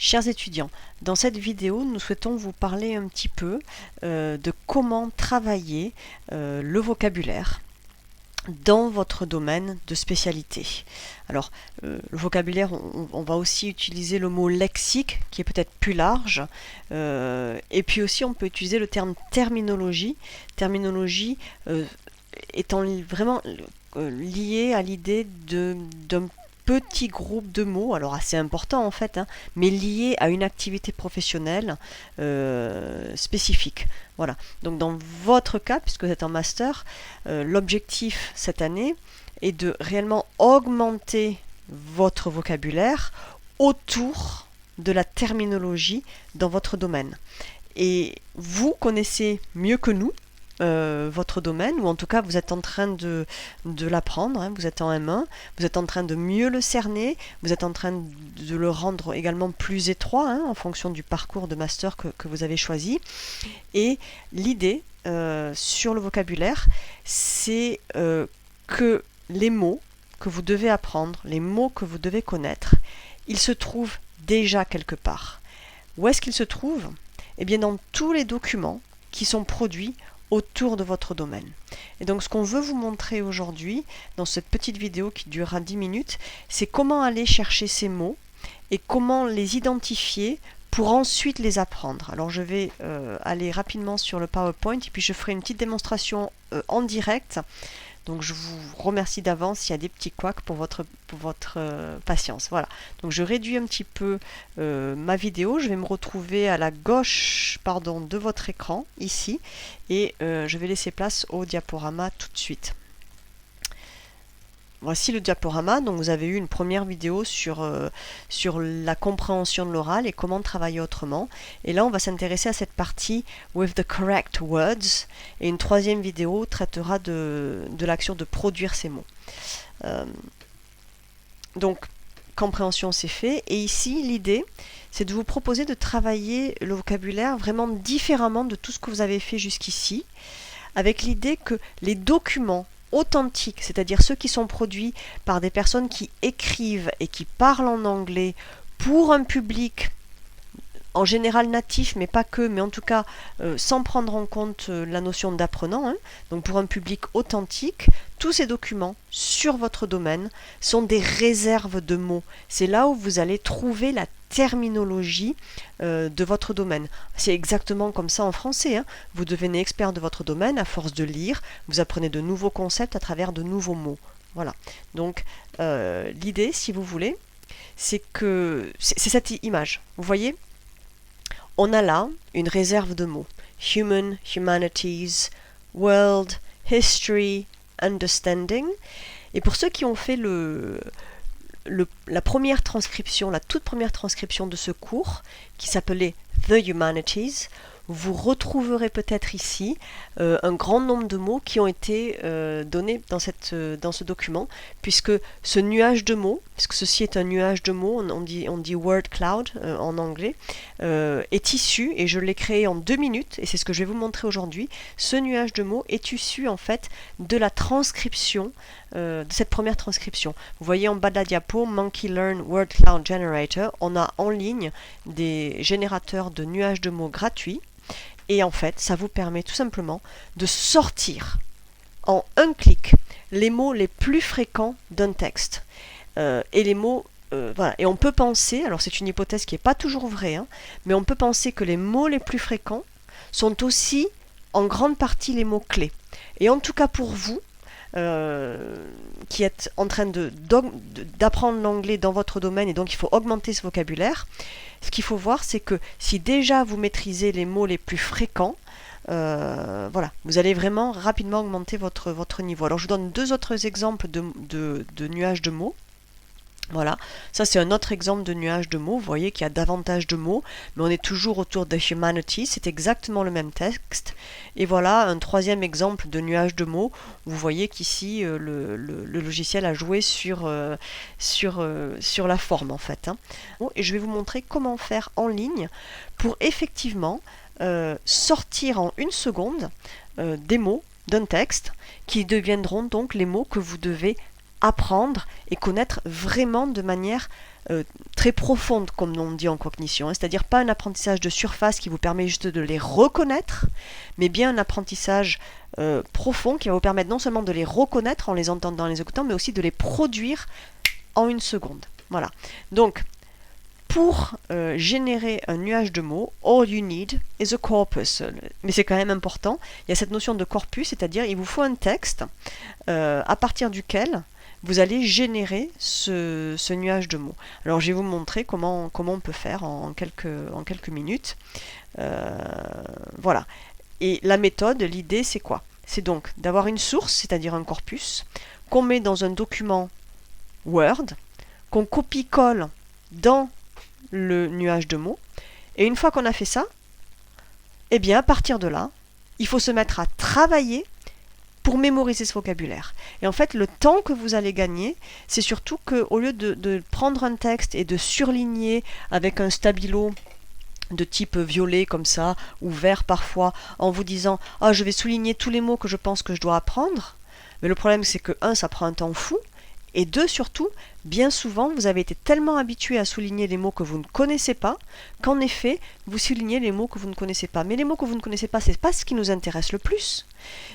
Chers étudiants, dans cette vidéo, nous souhaitons vous parler un petit peu de comment travailler le vocabulaire dans votre domaine de spécialité. Alors, le vocabulaire, on va aussi utiliser le mot lexique, qui est peut-être plus large, et puis aussi on peut utiliser le terme terminologie. Terminologie étant vraiment lié à l'idée d'un petit groupe de mots, alors assez important en fait, mais lié à une activité professionnelle spécifique. Voilà. Donc dans votre cas, puisque vous êtes en master, l'objectif cette année est de réellement augmenter votre vocabulaire autour de la terminologie dans votre domaine. Et vous connaissez mieux que nous votre domaine, ou en tout cas vous êtes en train de l'apprendre, vous êtes en M1, vous êtes en train de mieux le cerner, vous êtes en train de le rendre également plus étroit en fonction du parcours de master que vous avez choisi. Et l'idée sur le vocabulaire, c'est que les mots que vous devez apprendre, les mots que vous devez connaître, ils se trouvent déjà quelque part. Où est-ce qu'ils se trouvent ? Eh bien dans tous les documents qui sont produits autour de votre domaine. Et donc ce qu'on veut vous montrer aujourd'hui, dans cette petite vidéo qui durera 10 minutes, c'est comment aller chercher ces mots et comment les identifier pour ensuite les apprendre. Alors je vais aller rapidement sur le PowerPoint et puis je ferai une petite démonstration en direct. Donc je vous remercie d'avance s'il y a des petits couacs pour votre patience. Voilà. Donc je réduis un petit peu ma vidéo. Je vais me retrouver à la gauche de votre écran, ici. Et je vais laisser place au diaporama tout de suite. Voici le diaporama. Donc vous avez eu une première vidéo sur la compréhension de l'oral et comment travailler autrement. Et là, on va s'intéresser à cette partie with the correct words. Et une troisième vidéo traitera de l'action de produire ces mots. Donc, compréhension, c'est fait. Et ici, l'idée, c'est de vous proposer de travailler le vocabulaire vraiment différemment de tout ce que vous avez fait jusqu'ici, avec l'idée que les documents authentiques, c'est-à-dire ceux qui sont produits par des personnes qui écrivent et qui parlent en anglais pour un public en général natif, mais pas que, mais en tout cas sans prendre en compte la notion d'apprenant, donc pour un public authentique, tous ces documents sur votre domaine sont des réserves de mots. C'est là où vous allez trouver la terminologie de votre domaine. C'est exactement comme ça en français. Vous devenez expert de votre domaine à force de lire, vous apprenez de nouveaux concepts à travers de nouveaux mots. Voilà. Donc l'idée, si vous voulez, c'est que c'est cette image. Vous voyez ? On a là une réserve de mots. Human, humanities, world, history, understanding. Et pour ceux qui ont fait la première transcription, la toute première transcription de ce cours, qui s'appelait The Humanities, vous retrouverez peut-être ici un grand nombre de mots qui ont été donnés dans ce document, puisque ce nuage de mots, puisque ceci est un nuage de mots, on dit word cloud en anglais, est issu, et je l'ai créé en 2 minutes, et c'est ce que je vais vous montrer aujourd'hui. Ce nuage de mots est issu en fait de la transcription, de cette première transcription. Vous voyez en bas de la diapo, Monkey Learn Word Cloud Generator, on a en ligne des générateurs de nuages de mots gratuits. Et en fait, ça vous permet tout simplement de sortir en un clic les mots les plus fréquents d'un texte. Et les mots, voilà. Et on peut penser, alors c'est une hypothèse qui n'est pas toujours vraie, mais on peut penser que les mots les plus fréquents sont aussi en grande partie les mots clés. Et en tout cas pour vous, qui êtes en train d'apprendre l'anglais dans votre domaine, et donc il faut augmenter ce vocabulaire, ce qu'il faut voir, c'est que si déjà vous maîtrisez les mots les plus fréquents, voilà, vous allez vraiment rapidement augmenter votre niveau. Alors je vous donne 2 autres exemples de nuages de mots. Voilà, ça c'est un autre exemple de nuage de mots. Vous voyez qu'il y a davantage de mots, mais on est toujours autour de humanity, c'est exactement le même texte. Et voilà un troisième exemple de nuage de mots. Vous voyez qu'ici le logiciel a joué sur la forme en fait. Et je vais vous montrer comment faire en ligne pour effectivement sortir en 1 seconde des mots d'un texte qui deviendront donc les mots que vous devez apprendre et connaître vraiment de manière très profonde, comme on dit en cognition, hein, c'est-à-dire pas un apprentissage de surface qui vous permet juste de les reconnaître, mais bien un apprentissage profond qui va vous permettre non seulement de les reconnaître en les entendant, en les écoutant, mais aussi de les produire en une seconde. Voilà. Donc, pour générer un nuage de mots, all you need is a corpus. Mais c'est quand même important, il y a cette notion de corpus, c'est-à-dire il vous faut un texte à partir duquel vous allez générer ce nuage de mots. Alors je vais vous montrer comment on peut faire en quelques minutes. Voilà. Et la méthode, l'idée c'est quoi? C'est donc d'avoir une source, c'est-à-dire un corpus, qu'on met dans un document Word, qu'on copie-colle dans le nuage de mots. Et une fois qu'on a fait ça, eh bien à partir de là, il faut se mettre à travailler pour mémoriser ce vocabulaire. Et en fait, le temps que vous allez gagner, c'est surtout qu'au lieu de prendre un texte et de surligner avec un stabilo de type violet comme ça, ou vert parfois, en vous disant « Ah, je vais souligner tous les mots que je pense que je dois apprendre », mais le problème c'est que, un, ça prend un temps fou, et deux, surtout, bien souvent, vous avez été tellement habitué à souligner les mots que vous ne connaissez pas, qu'en effet, vous soulignez les mots que vous ne connaissez pas. Mais les mots que vous ne connaissez pas, c'est pas ce qui nous intéresse le plus.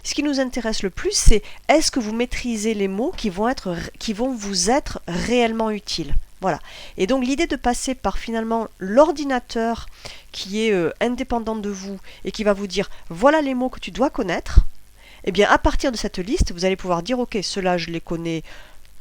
Ce qui nous intéresse le plus, c'est est-ce que vous maîtrisez les mots qui vont vous être réellement utiles. Voilà. Et donc l'idée de passer par finalement l'ordinateur qui est indépendant de vous et qui va vous dire voilà les mots que tu dois connaître, eh bien à partir de cette liste, vous allez pouvoir dire ok, ceux-là je les connais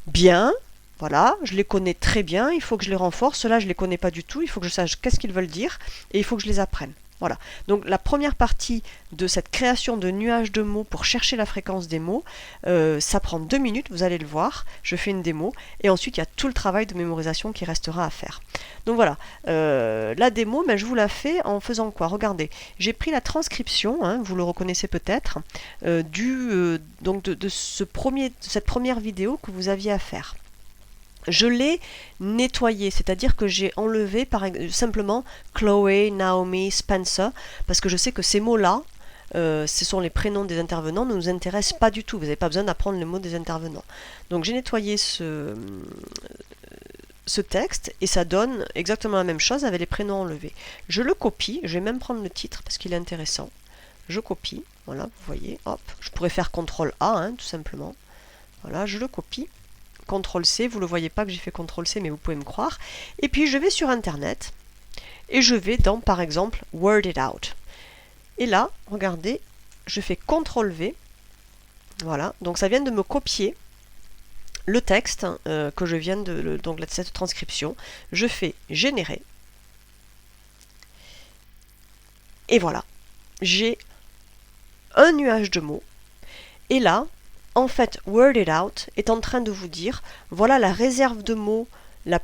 bien, voilà, je les connais très bien, il faut que je les renforce, ceux-là je les connais pas du tout, il faut que je sache qu'est-ce qu'ils veulent dire et il faut que je les apprenne. Voilà. Donc la première partie de cette création de nuages de mots pour chercher la fréquence des mots, ça prend 2 minutes, vous allez le voir, je fais une démo, et ensuite il y a tout le travail de mémorisation qui restera à faire. Donc voilà, la démo, je vous la fais en faisant quoi? Regardez, j'ai pris la transcription, hein, vous le reconnaissez peut-être, donc de cette première vidéo que vous aviez à faire. Je l'ai nettoyé, c'est-à-dire que j'ai enlevé simplement Chloé, Naomi, Spencer, parce que je sais que ces mots-là, ce sont les prénoms des intervenants, ne nous intéressent pas du tout. Vous n'avez pas besoin d'apprendre les mots des intervenants. Donc j'ai nettoyé ce texte et ça donne exactement la même chose avec les prénoms enlevés. Je le copie, je vais même prendre le titre parce qu'il est intéressant. Je copie, voilà, vous voyez, hop, je pourrais faire CTRL A, hein, tout simplement. Voilà, je le copie. CTRL-C, vous ne le voyez pas que j'ai fait CTRL-C, mais vous pouvez me croire. Et puis je vais sur Internet, et je vais dans, par exemple, Word It Out. Et là, regardez, je fais CTRL-V, voilà, donc ça vient de me copier le texte que je viens donc cette transcription. Je fais Générer, et voilà, j'ai un nuage de mots, et là, en fait, Word It Out est en train de vous dire, voilà la réserve de mots, la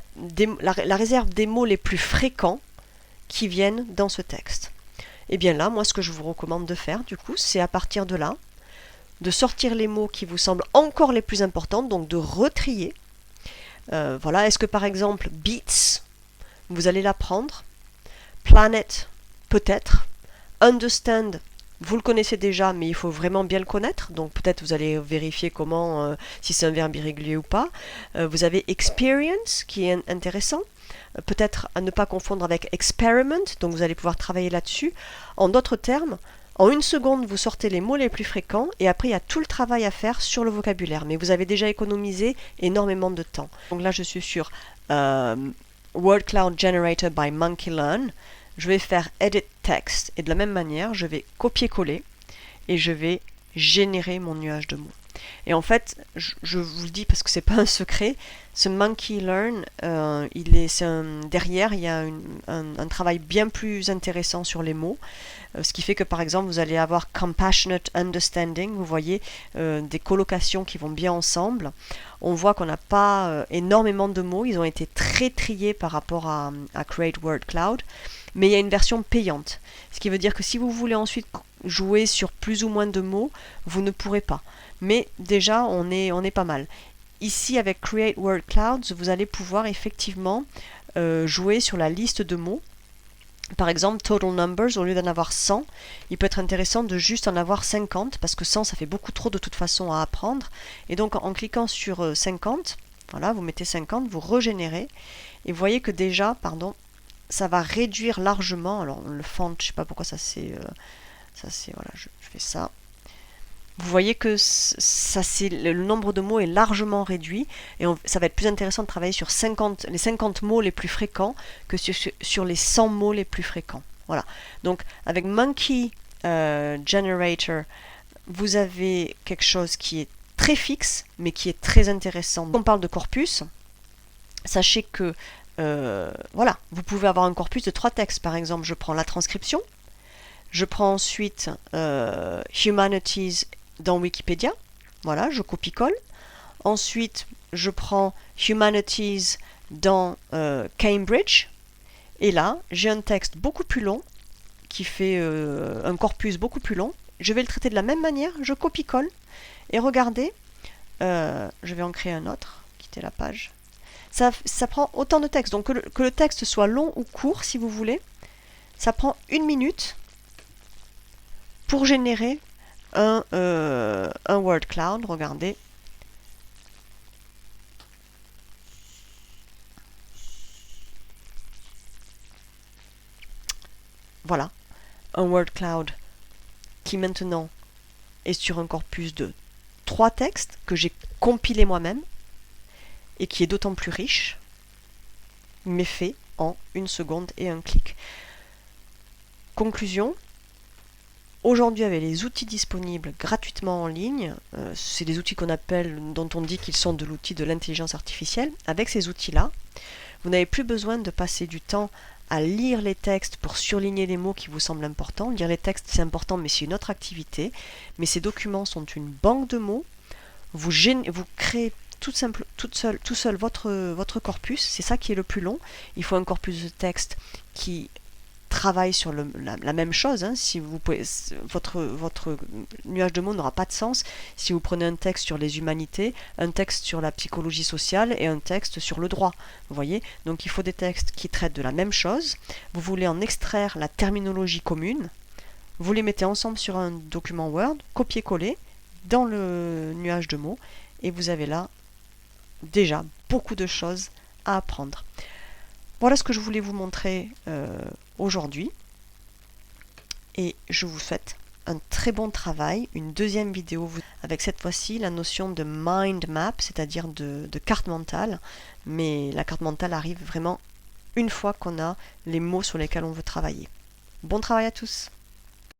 réserve des mots les plus fréquents qui viennent dans ce texte. Et bien là, moi ce que je vous recommande de faire, du coup, c'est à partir de là, de sortir les mots qui vous semblent encore les plus importants, donc de retrier. Voilà, est-ce que par exemple, beats, vous allez l'apprendre, planet, peut-être, understand, vous le connaissez déjà, mais il faut vraiment bien le connaître. Donc peut-être vous allez vérifier comment, si c'est un verbe irrégulier ou pas. Vous avez experience, qui est intéressant. Peut-être à ne pas confondre avec experiment. Donc vous allez pouvoir travailler là-dessus. En d'autres termes, en une seconde, vous sortez les mots les plus fréquents. Et après, il y a tout le travail à faire sur le vocabulaire. Mais vous avez déjà économisé énormément de temps. Donc là, je suis sur Word Cloud Generator by Monkey Learn. Je vais faire Edit Text et de la même manière, je vais copier-coller et je vais générer mon nuage de mots. Et en fait, je vous le dis parce que c'est pas un secret, ce Monkey Learn, derrière, il y a un travail bien plus intéressant sur les mots, ce qui fait que par exemple, vous allez avoir Compassionate Understanding, vous voyez, des collocations qui vont bien ensemble. On voit qu'on n'a pas énormément de mots, ils ont été très triés par rapport à Create Word Cloud. Mais il y a une version payante, ce qui veut dire que si vous voulez ensuite jouer sur plus ou moins de mots, vous ne pourrez pas. Mais déjà, on est pas mal. Ici, avec Create Word Clouds, vous allez pouvoir effectivement jouer sur la liste de mots. Par exemple, Total Numbers, au lieu d'en avoir 100, il peut être intéressant de juste en avoir 50, parce que 100, ça fait beaucoup trop de toute façon à apprendre. Et donc, en cliquant sur 50, Voilà, vous mettez 50, vous régénérez, et vous voyez que déjà, pardon, ça va réduire largement. Alors le font, je sais pas pourquoi ça c'est voilà, je fais ça. Vous voyez que ça, le nombre de mots est largement réduit, et ça va être plus intéressant de travailler sur les 50 mots les plus fréquents que sur les 100 mots les plus fréquents. Voilà. Donc avec Monkey Generator, vous avez quelque chose qui est très fixe, mais qui est très intéressant. Quand on parle de corpus, sachez que voilà, vous pouvez avoir un corpus de 3 textes. Par exemple, je prends la transcription, je prends ensuite Humanities dans Wikipédia, voilà, je copie-colle. Ensuite, je prends Humanities dans Cambridge, et là, j'ai un texte beaucoup plus long, qui fait un corpus beaucoup plus long. Je vais le traiter de la même manière, je copie-colle, et regardez, je vais en créer un autre, quitter la page. Ça prend autant de texte, donc que le texte soit long ou court, si vous voulez, ça prend 1 minute pour générer un word cloud. Regardez. Voilà, un word cloud qui maintenant est sur un corpus de 3 textes que j'ai compilé moi-même et qui est d'autant plus riche, mais fait en 1 seconde et un clic. Conclusion, aujourd'hui avec les outils disponibles gratuitement en ligne, c'est des outils dont on dit qu'ils sont de l'outil de l'intelligence artificielle. Avec ces outils-là, vous n'avez plus besoin de passer du temps à lire les textes pour surligner les mots qui vous semblent importants. Lire les textes, c'est important, mais c'est une autre activité. Mais ces documents sont une banque de mots. Vous créez tout seul votre corpus. C'est ça qui est le plus long. Il faut un corpus de texte qui travaille sur la même chose. Hein. Si vous pouvez, votre nuage de mots n'aura pas de sens si vous prenez un texte sur les humanités, un texte sur la psychologie sociale et un texte sur le droit. Vous voyez, donc il faut des textes qui traitent de la même chose. Vous voulez en extraire la terminologie commune. Vous les mettez ensemble sur un document Word, copier-coller dans le nuage de mots, et vous avez là déjà beaucoup de choses à apprendre. Voilà ce que je voulais vous montrer aujourd'hui, et je vous souhaite un très bon travail. Une deuxième vidéo avec cette fois-ci la notion de mind map, c'est-à-dire de carte mentale, mais la carte mentale arrive vraiment une fois qu'on a les mots sur lesquels on veut travailler. Bon travail à tous!